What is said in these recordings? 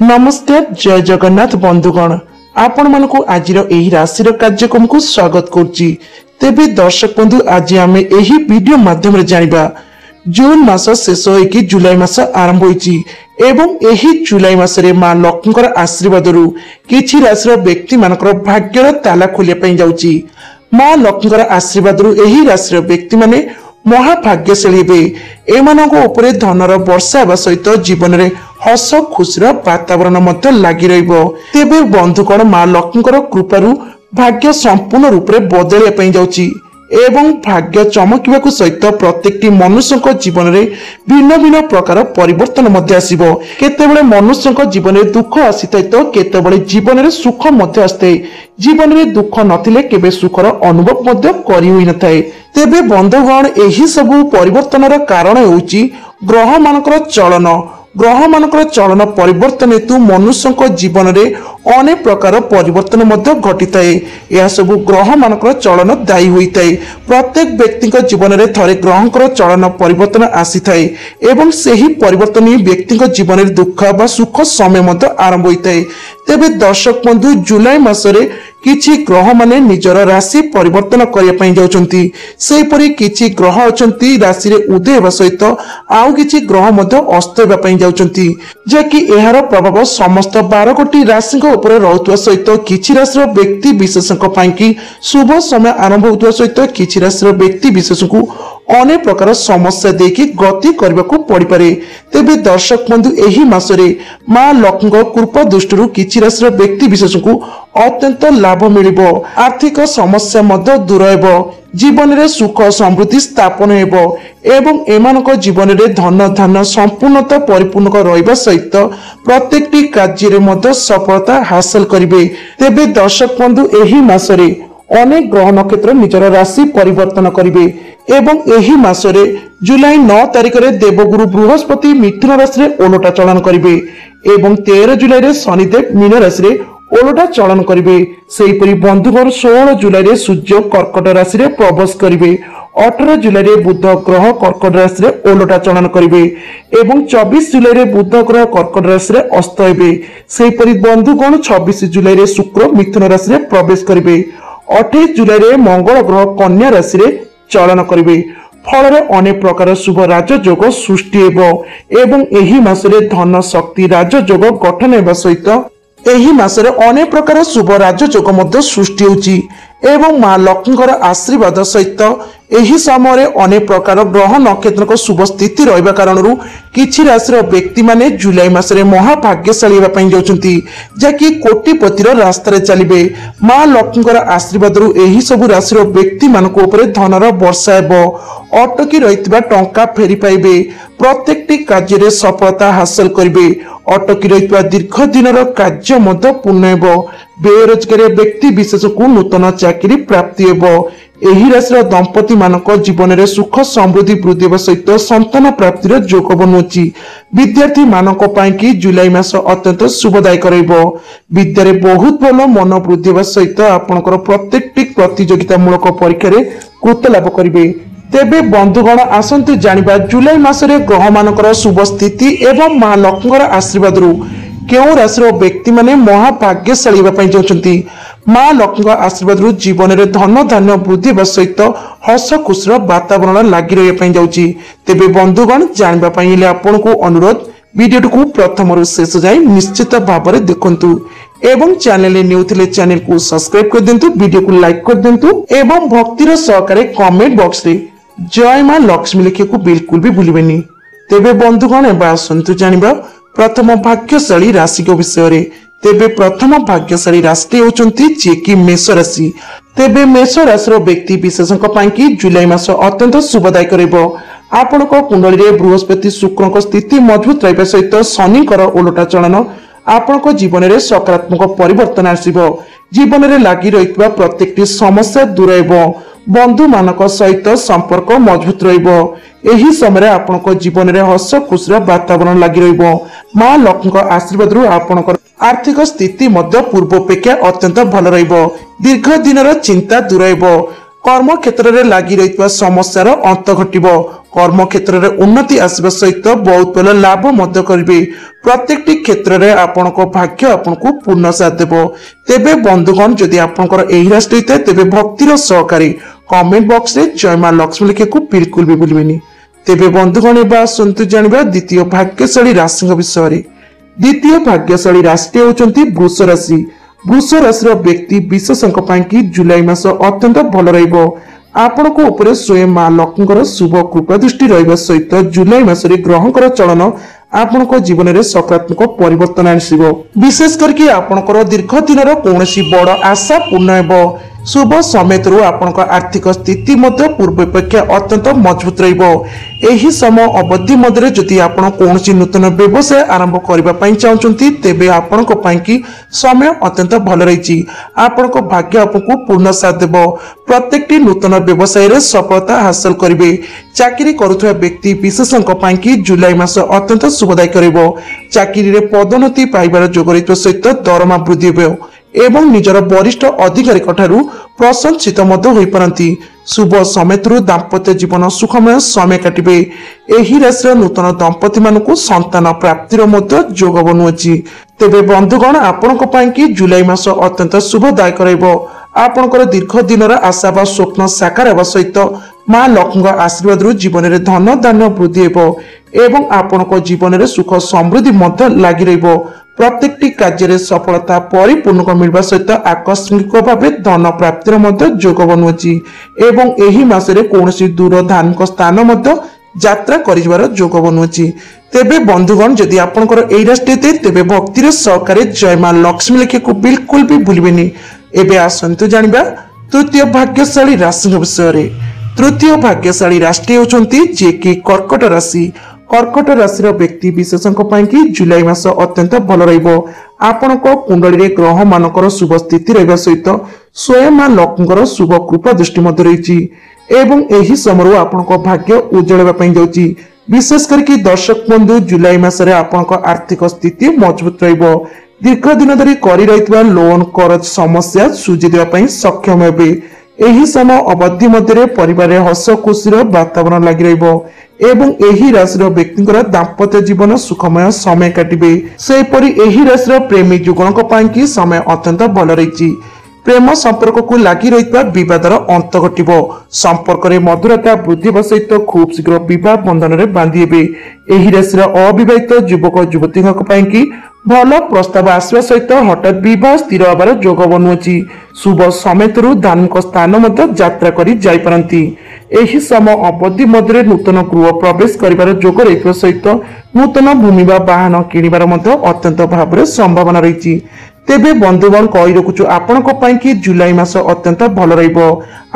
नमस्कार जय जगन्नाथ बंधुगण आपण मानकु आज राशि कार्यक्रम को स्वागत करुच्ची। तेबे दर्शक बंधु आज आम यही वीडियो माध्यम रे जानिबा जून मास शेष होइकी जुलाई मास आरंभ होइची एवं यही जुलाई मासरे मां लक्ष्मीकर आशीर्वादरू किछि राशि व्यक्ति मानकर भाग्यर ताला खोलिया पई जाउची। मां लक्ष्मीकर आशीर्वादरू यही राशि व्यक्ति माने महाभाग्यशाली हेबे। एमानक उपरे धनर वर्षा हेबा सहित जीवन में हस खुशीर वातावरण लगी रहिबो। तेबे बंधुगण मां लक्ष्मीकर कृपारू भाग्य संपूर्ण रूप से बदलिया जाउची एवं भाग्य चमकिबाकु सहित प्रत्येक मनुष्य जीवन में भिन्न भिन्न प्रकार परिवर्तन आसिबो। केतेबेले मनुष्य जीवन में दुख आसी थाए तो केतेबेले जीवन में सुख आसते। जीवन में दुख नथिले केबे सुखर अनुभव करि होई न थाए। तेबे बंधुगण एही सबु परिवर्तनर कारण हेउची ग्रह मानकर चलन। ग्रह मानकर चलन परिवर्तन हेतु मनुष्य जीवन में अनेक प्रकार परिवर्तन घटी थाए। यह सब ग्रह मानकर चलन दायी होता है। प्रत्येक व्यक्ति जीवन में थरे ग्रहकर चलन परिवर्तन आसी थाए एवं सही परिवर्तन ही व्यक्ति जीवन में दुख बा सुख समय आरंभ होता है। तेबे दर्शक बंधु जुलाई मासरे किछि ग्रह माने निजर राशि परिवर्तन करने जाउछंती। सेपरि किछि ग्रह अछंती राशि रे उदय हेबा सहित आउ किछि ग्रह अस्त हेबा जाउछंती जेकि एहार प्रभाव समस्त 12 कोटी राशि ऊपर रहुवा सहित किछि राशि व्यक्ति विशेषक पाइकी शुभ समय आरंभ होता सहित किछि राशि व्यक्ति विशेष को अनेक प्रकार समस्या देखि गति करने को पड़ पारे। तेबे दर्शक बंधु एही मासरे मां लक्ष्मी कृपा दृष्टि किछि राशि व्यक्ति विशेष को अत्यंत लाभ मिलिबो। आर्थिक समस्या मध्य दूर हेबो। जीवन में सुख समृद्धि स्थापन हेबो एवं एमानक जीवन में धन धान संपूर्णता परिपूर्ण रहिबा सहित प्रत्येक कार्य में सफलता हासिल करिवे। तेबे दर्शक बंधु एही मासरे अनेक ग्रह नक्षत्र निजर राशि परिवर्तन करिवे एवं एही मासरे जुलाई 9 तारिख रे देवगुरु बृहस्पति मिथुन राशि रे ओलटा चलन करिवे एवं 13 जुलाई रे शनिदेव मीन राशि रे ओलटा चलन करिवे। सेहीपरि बंधुगण 16 जुलाई रे सूर्य कर्कट राशि रे प्रवेश करिवे। 18 जुलाई रे बुध ग्रह कर्कट राशि रे ओलटा चलन करिवे एवं 24 जुलाई रे बुध ग्रह कर्कट राशि रे अस्त हेबे। सेहीपरि बंधुगण 26 जुलाई रे शुक्र मिथुन राशि रे प्रवेश करिवे। 28 जुलाई रे मंगल ग्रह कन्या राशि रे चलन करिवे। फल अनेक प्रकार शुभ राजयोग सृष्टि हेबो एवं एही मासरे धन शक्ति राजयोग गठन हेबा सहित एही मासरे अनेक प्रकार शुभ राजयोग सृष्टि होउची एवं मां लक्ष्मीकर आशीर्वाद सहित एही समय अनेक प्रकार ग्रह नक्षत्र शुभ स्थिति रहिबा कारणरू किछि राशि व्यक्ति माने जुलाई मासरे महाभाग्यशाली हेबा पई जाउछंती जाकि कोटिपतिर रास्ता रे चलिबे। मां लक्ष्मीकर आशीर्वादरू एही सब राशि व्यक्ति मानक ऊपर धनर वर्षा हेबो। अटकी रहितबा टंका फेरी पाइबे। प्रत्येक कार्य रे सफलता हासिल करिवे। अटकी रहितबा दीर्घ दिनर कार्य मध्य पूर्ण हेबो। बेरोजगार व्यक्ति विशेष को नूतन चाकरी प्राप्ति हेबो। एही राशि दंपति मानक जीवन में सुख समृद्धि वृद्धि सहित संतान प्राप्तिर जोग बनुची। विद्यार्थी मानक पाइकी जुलाई मास अत्यंत शुभदायक रहिबो। विद्यारे बहुत भल मन वृद्धि सहित आपनकर प्रत्येक प्रतियोगितामूलक परीक्षा रे कृत लाभ करिवे। तेबे बंधुगण आसंतु जानिबा जुलाई मासरे ग्रह मानकर शुभ स्थिति एवं मां लक्ष्मीकर आशीर्वादरू केउ राशि व्यक्ति माने महाभाग्यशाली हेबा जाउछंती। मां लक्ष्मीकर आशीर्वादरू जीवन में धन धान्य वृद्धि सहित हस खुशीर वातावरण लगी रहिबा जाउची। तेबे बंधुगण जानिबा पई हेले आपनको अनुरोध वीडियो को प्रथम रु शेष जाए निश्चित भाव में देखंतु एवं चैनल न्यू थिले चैनल को सब्सक्राइब कर देंतु, वीडियो को लाइक कर देंतु एवं भक्तिर सहकारे कमेंट बॉक्स रे जय मां लक्ष्मी लिखिବାକୁ बिल्कुल भी भूलिबेनी। तेबे बंधुगण एबा आसंतु जानिबा प्रथम भाग्यशाली राशि को विषय रे। तेबे प्रथम भाग्यशाली राशि होचंती जे कि मेष राशि। तेबे मेष राशि व्यक्ति विशेषक पाइकी जुलाई मास अत्यंत शुभदायक रहबो। आपनक कुंडली रे बृहस्पति शुक्रक स्थिति मजबूत रहबा सहित शनिकर ओलटा चलन आपनक जीवन में सकारात्मक परिवर्तन आसिबो। जीवन में लगी रहितबा प्रत्येक समस्या दूर हेबो। बंधु मानक सहित संपर्क मजबूत रहिबो। एही समय आपनक जीवन में हस खुशीर वातावरण लगी रहिबो। मां लक्ष्मीकर आशीर्वाद रु आपनकर आर्थिक स्थिति मध्य पूर्वापेक्षा अत्यंत भल रहिबो। दीर्घ दिनर चिंता दूर हेबो। कर्म क्षेत्र में लगी रही समस्यार अंत घटिब। कर्म क्षेत्र में उन्नति आसवा सहित बहुत भल लाभ मध्य करेंगे। प्रत्येक क्षेत्र में आपण भाग्य आपन को पूर्ण साथ देव। तेबे बंधुगण जदि आपंकर यही राशि होता है तेबे भक्तिर सहकारी कमेंट बॉक्स रे जय मां लक्ष्मी लिखे को बिल्कुल भी भूलबेनी। तेबे बंधुगण एबा आसंतु जानिबा द्वितीय भाग्यशाली राशि विषय। द्वितीय भाग्यशाली राशि होचंती वृष राशि। वृष राशि व्यक्ति विशेषज्ञ पाई कि जुलाई मास अत्यंत भल रहिबो। आपनको ऊपर स्वयं मां लक्ष्मीकर शुभ कृपा दृष्टि रहिबा सहित जुलाई मासरे ग्रहकर चलन आपनको जीवन में सकारात्मक परिवर्तन आनिसिबो। विशेष करके आपनकर दीर्घ दिन कौनसी बड़ आशा पूर्ण हेबो। शुभ समय आपनकर आर्थिक स्थिति मध्य पूर्व अपेक्षा अत्यंत मजबूत रहिबो। एही समय अवधि मध्य जदि आपण कौनसी नूतन व्यवसाय आरंभ करबा पई चाहउचंती तेबे आपनको पई कि समय अत्यंत भल रहिछि। आपनको भाग्य आपको पूर्ण साथ देबो। प्रत्येकटी नूतन व्यवसाय रे सफलता हासिल करिवे। चाकरी करुथुवा व्यक्ति विशेषज्ञ पई कि जुलाई मास अत्यंत शुभदायक करिवो। चाकरी रे पदोन्नति पाइबार जोग रहित सहित दरमा वृद्धि हेबो एवं निजर वरिष्ठ अधिकारी ठारू प्रशंसित मध्य होई पारंती। शुभ समय दाम्पत्य जीवन सुखमय समय काटिबे। एही राशि नूतन दंपति मानकु संतान प्राप्तिर मध्य जोग बनुअछि। तेबे बंधुगण आपनक पई कि जुलाई मास अत्यंत शुभदायक रहइबो। आपनकर दीर्घ दिनर आशा बा स्वप्न साकार हेबा सहित मां लक्ष्मी आशीर्वाद जीवन में धन धान्य वृद्धि हेबो एवं आपनक जीवन में सुख समृद्धि मध्य लागि रहिबो। प्रत्येकटी कार्य सफलता परिपूर्ण मिलवा सहित आकस्मिक भाव धन प्राप्तिर मध्य जोग बनुअछि एवं एही मासरे कौनसी दूर धार्मिक स्थान मध्य यात्रा करिवार जोग बनुअछि। तेबे बंधुगण जदि आपनकर एही राशि तेबे भक्तिर सहकारे जय मां लक्ष्मी लिखे को बिल्कुल भी भूलबेनी। एबे आसंतु जानिबा तृतीय भाग्यशाली राशि विषय। तृतीय भाग्यशाली राशि होचंती जे कि कर्कट राशि। कर्कट राशि व्यक्ति विशेषज्ञ पाई कि जुलाई मास अत्यंत भल रहिबो। आपनक कुंडली रे ग्रह मानकर शुभ स्थिति रहबा सहित स्वयं मां लक्ष्मीकर शुभ कृपा दृष्टि मध्य रहिछि एवं एही समय आपनक भाग्य उज्जवल पई जाउछि। विशेष करके दर्शक बंधु जुलाई मासरे आपनक आर्थिक स्थिति मजबूत रहिबो। दीर्घ दिन धरि करि रहितबा लोन करज समस्या सुझि देबा पई सक्षम हेबे। एही समय अवधि मध्य परिवार हस खुशीर वातावरण लागि रहिबो एवं एही राशि व्यक्तिଙ୍କର दाम्पत्य जीवन सुखमय समय काटिबे। सेपरि एही राशि प्रेमी जुगणक पई कि समय अत्यंत भल रहिछि। प्रेम संपर्क को लगी रही बदर अंत घटिब। संपर्क में मधुरता वृद्धि सहित खूब शीघ्र बह बंधन में बांधि एही राशि अविवाहित युवक युवती कि भल प्रस्ताव आसवा सहित हठात बह स्थिर होबार जोग बनुअछि। शुभ समय धार्मिक स्थान यात्रा करी जाई पारंती। एही समय अवधि मध्य नूतन गृह प्रवेश करिवार जोग रहित सहित नूतन भूमि बा वाहन किणिबार अत्यंत भाव संभावना रही। तेबे बंधुगण कही रखुचु आपनक पई कि जुलाई मास अत्यंत भल रहिबो।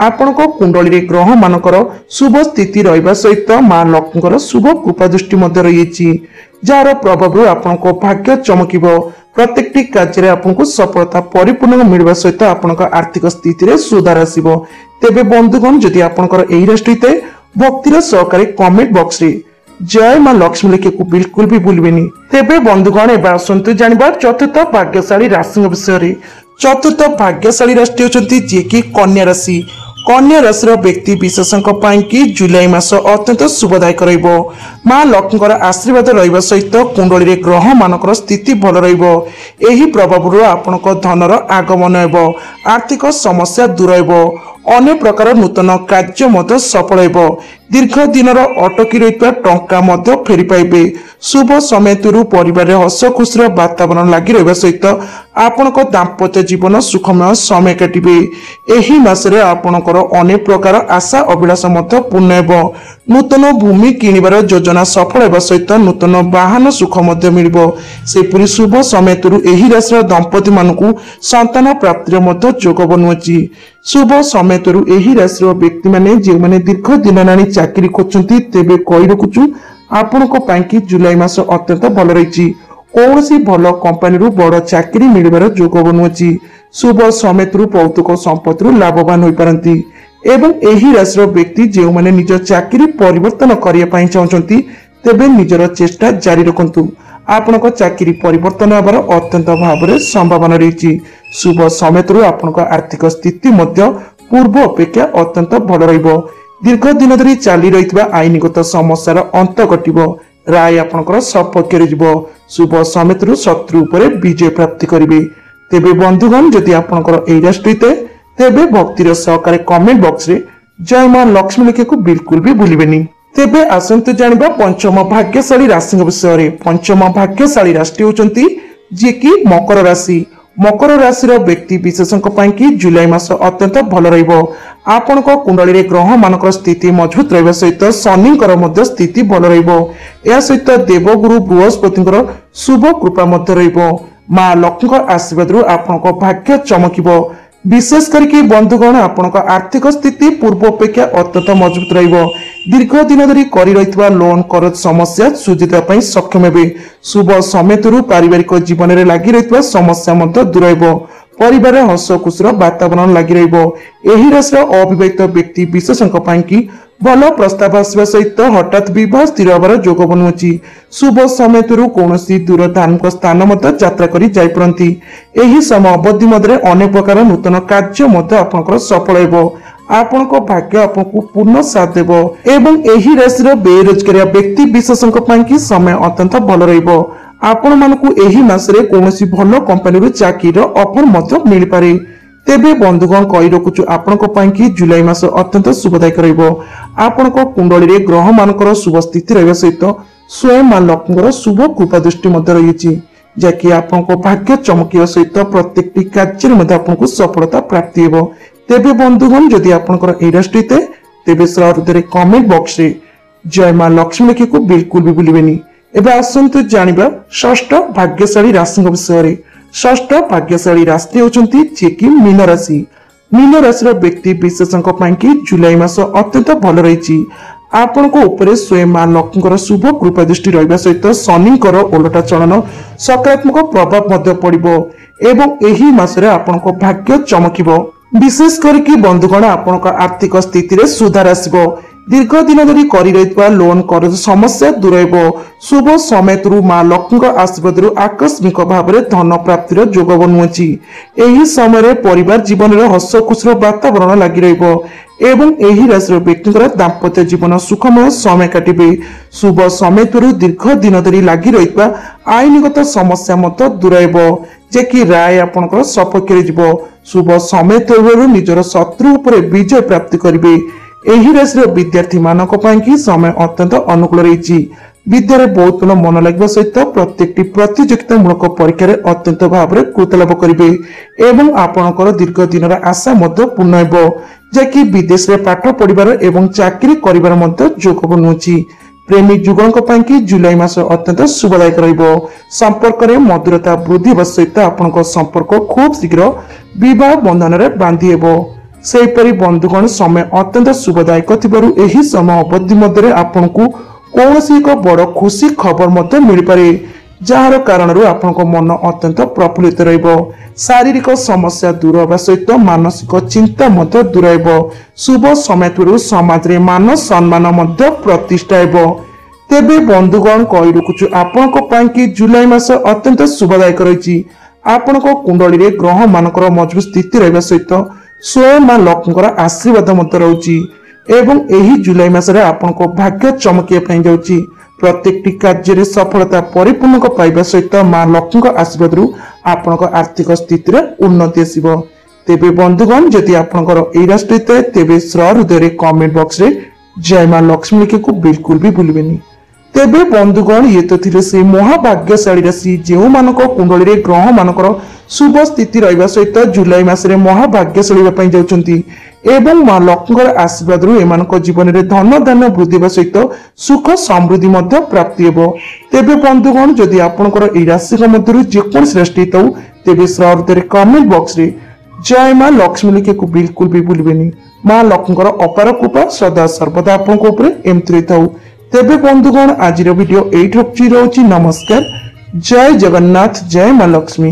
आपनक कुंडली रे ग्रह मानकर शुभ स्थिति रहिबा सहित मां लक्ष्मीकर शुभ कृपा दृष्टि मध्य रहिछि जार प्रभाव आपनक भाग्य चमकिबो। प्रत्येकटी कार्य आपनको सफलता परिपूर्ण मिलवा सहित आपनक आर्थिक स्थिति रे सुधार आसीबो। तेबे बंधुगण जदि आपनकर एही राशि होते भक्तिर सहकारी कमेंट बॉक्स रे जय मां लक्ष्मी लिखे को बिल्कुल भी भूलबेनी। तेबे बंधुगण एबा आसंतु जानिबा चतुर्थ भाग्यशाली राशि विषय। चतुर्थ भाग्यशाली राशि होचंती जे कि कन्या राशि। कन्या राशि व्यक्ति विशेषज्ञ पाई कि जुलाई मास अत्यंत शुभदायक रहिबो। मां लक्ष्मीकर आशीर्वाद रहिबा सहित कुंडली रे ग्रह मानकर स्थिति भल रहिबो। एही प्रभाव आपनक धनर आगमन हेबो। आर्थिक समस्या दूर हेबो। अनेक प्रकार नूतन कार्य मध्य सफल हेबो। दीर्घ दिनर अटकी रहितबा टंका मध्य फेरी पाइबे। शुभ समय परिवार हस खुशीर वातावरण लागि रहिबा सहित आपनक दाम्पत्य जीवन सुखमय समय काटिबे। एही मासरे आपनकर अनेक प्रकार आशा अभिलाष मध्य पूर्ण हेबो। नूतन भूमि किणिबार योजना सफल हेबा सहित नूतन वाहन सुख मध्य मिलिबो। सेपरि शुभ समय एही राशि दंपति मानकु संतान प्राप्तिर मध्य जोग बनुअछि। शुभ समय एही राशि व्यक्ति माने जे माने दीर्घ दिन नानी चाकरी खोजछन्ती तेबे कहि रखुछु आपनको पई कि जुलाई मास अत्यंत भल रहिछि। कौनसी भल कंपनी रु बड़ चाकरी मिलिबार जोग बनुअछि। शुभ समय भौतिक संपत्ति लाभवान होई पारंती एवं एही राशि व्यक्ति जे माने निज चाकरी परिवर्तन करिया पई चाहछन्ती तेबे निजर चेष्टा जारी रखंतु। आपनक चाकरी परिवर्तन होबार अत्यंत भाव संभावना रही। शुभ समय आपनक आर्थिक स्थिति मध्य पूर्व अपेक्षा अत्यंत भल रहिबो। दीर्घ दिन धरी चली रही आईनगत समस्यार अंत घटिबो। राय आपनकर सपक्ष रे जिवो। शुभ समेतरु शत्रु उपरे विजय प्राप्ति करिवे। तेबे बंधुगण जदि आपनकर एई राशिते तेबे भक्तिर सहकारे कमेंट बॉक्स रे जय मां लक्ष्मी लिखिବାକୁ बिल्कुल भी भूलिबेनी। तेबे आसंतु जानिबा पंचम भाग्यशाली राशि विषय रे। पंचम भाग्यशाली राशि होचंती जे कि मकर राशि। मकर राशि व्यक्ति विशेषक कि जुलाई मास अत्यंत भल रहिबो। आपनक कुंडली रे ग्रह मानकर स्थिति मजबूत रहबा सहित शनिकर मध्य स्थिति भल रहिबो। या सहित देवगुरु बृहस्पतिଙ୍କର शुभ कृपा मध्य रहिबो। मां लक्ष्मीଙ୍କ आशीर्वादରୁ आपनक भाग्य चमकिबो। विशेष करके बंधुगण आपनक आर्थिक स्थिति पूर्व अपेक्षा अत्यंत मजबूत रहिबो। दीर्घ दिन धरी करि रहितबा लोन करज समस्या सुझिता पई सक्षम हेबे। शुभ समेतरु पारिवारिक जीवन रे लागि रहितबा समस्या मध्य दूर हेबो। परिवार हस खुशीर वातावरण लागि रहिबो। एही राशिर अविवाहित व्यक्ति विशेषक पई कि भल प्रस्ताव आसवा सहित हठात विवाह स्थिर होबार योग बनुछि। शुभ समेतरु कौनसी दूर धार्मिक स्थान मध्य यात्रा करि जाय परंती। एही समय अवधि मध्य अनेक प्रकार नूतन कार्य मध्य आपनकर सफल हेबो। आपनक भाग्य आपनकु पूर्ण साथ देबो। एवं एही राशिर बेरोजगार व्यक्ति विशेषक पई कि समय अत्यंत भल रहिबो। आपण मानकु एही मासरे कौनसी भल कंपनी रो चाकरीर ऑफर मध्य मिल पारे। तेबे बंधुगण कहि रखुछु आपनक पई कि जुलाई मास अत्यंत शुभदायक रहिबो। आपनक कुंडली रे ग्रह मानकर शुभ स्थिति रहबा सहित स्वयं मां लक्ष्मीଙ୍କର शुभ कृपा दृष्टि मध्य रहिछि, जाकि आपनक भाग्य चमकिया सहित प्रत्येकटी कार्य मध्य आपनकु सफलता प्राप्ति हेबो। तेबे बंधुगण जदि आपनकर एई राशिते तेबे सहृदय कमेंट बॉक्स रे जय मां लक्ष्मी लिखिବାକୁ बिल्कुल भी भूलिबेनी। एबे आसंतु जानिबा षष्ठ भाग्यशाली राशि विषय रे। षष्ठ भाग्यशाली राशि होचंती जे कि मीन राशि। मीन राशि व्यक्ति विशेषक पई कि जुलाई मास अत्यंत भल रहिछि। आपनको ऊपर स्वयं मां लक्ष्मीଙ୍କର शुभ कृपा दृष्टि रहबा सहित शनिଙ୍କର ओलटा चलन सकारात्मक प्रभाव मध्य पड़िबो। एवं एही मासरे आपनको भाग्य चमकिबो। विशेष करके बंधुगण आपनक आर्थिक स्थिति रे सुधार आसिबो। दीर्घ दिन धरी करि रहितबा लोन करज समस्या दूर हेबो। शुभ समेतरु मां लक्ष्मीଙ୍କ आशीर्वादରୁ आकस्मिक भाबरे धन प्राप्तिर योग बनुछि। एही समय परिवार जीवन रे हस खुशीर वातावरण लागि रहिबो। एवं एही राशिर व्यक्तिଙ୍କର दाम्पत्य जीवन सुखमय समय काटिबे। शुभ समेतरु दीर्घ दिन धरी लागि रहितबा आईनगत समस्या मत दूर हेबो, जे कि राय आपनकर सपक्ष रे जिवो। शुभ समेतरु निजर शत्रु उपरे विजय प्राप्ति करिवे। एही राशिर विद्यार्थी मानक पई कि समय अत्यंत अनुकूल रहिछि। विद्यारे बहुत मन लागबा सहित प्रत्येकटी प्रतियोगितामूलक परीक्षा रे अत्यंत भाबरे कृत लाभ करिवे। एवं आपनकर दीर्घ दिनर आशा मध्य पूर्ण हेबो, जे विदेश रे पाठ पढ़िबार एवं चाकरी करिबार मध्य योग बनुछि। प्रेमी जुगलक पई कि जुलाई मास अत्यंत शुभदायक रहिबो। संपर्क रे मधुरता वृद्धि हेबा सहित आपनक संपर्क खूब शीघ्र विवाह बंधन रे बांधी हेबो। सेहीपरि बंधुगण समय अत्यंत शुभदायक थिबारु एही समय अवधि मध्य आपनकु कौनसी एक बड़ खुशी खबर मध्य मिल पारे, जार कारण आपनक मन अत्यंत प्रफुल्लित रहिबो। शारीरिक समस्या दूर होगा सहित मानसिक चिंता मध्य दूर हेबो। शुभ समय समाज रे मान सम्मान मध्य प्रतिष्ठा हेबो। तेबे बंधुगण कहि रखुछु आपनक पई कि जुलाई मास अत्यंत शुभदायक रहिछि। आपनक कुंडली रे ग्रह मानकर मजबूत स्थिति रहबा सहित स्वयं मां लक्ष्मीଙ୍କର आशीर्वाद मत रहउछि। एवं एही जुलाई मासरे आपनको भाग्य चमकिया पई जाउछि। प्रत्येकटी कार्य रे सफलता परिपूर्ण पाइबा सहित मां लक्ष्मीଙ୍କ आशीर्वादରୁ आपनक आर्थिक स्थिति रे उन्नति आसीबो। तेबे बंधुगण जदि आपनकर एई राशिते तेबे सहृदय रे कमेंट बॉक्स रे जय मां लक्ष्मी लिखिବାକୁ बिल्कुल भी भूलिबेनी। तेबे बंधुगण ये तो थिले से महाभाग्यशाली राशि जेउ मानक कुंडली रे ग्रह मानकर शुभ स्थिति रहिबा सहित जुलाई मासरे महाभाग्यशाली पई जाउचंती। एवं मां लक्ष्मीଙ୍କର आशीर्वादରୁ एमानक जीवन रे धन धान्य वृद्धि हेबा सहित सुख समृद्धि मध्य प्राप्ति हेबो। तेबे बंधुगण जदि आपनकर एई राशि मध्यरु जे कोनसी राशि ताउ तेबे सहृदय कमेंट बॉक्स रे जय मां लक्ष्मी लिखिବାକୁ बिल्कुल भी भूलिबेनी। मां लक्ष्मीଙ୍କର अपार कृपा सदा सर्वदा आपनक ऊपर एमति रहिताउ। तेबे बंधुगण आज वीडियो एइट रखछि। नमस्कार, जय जगन्नाथ, जय मां लक्ष्मी।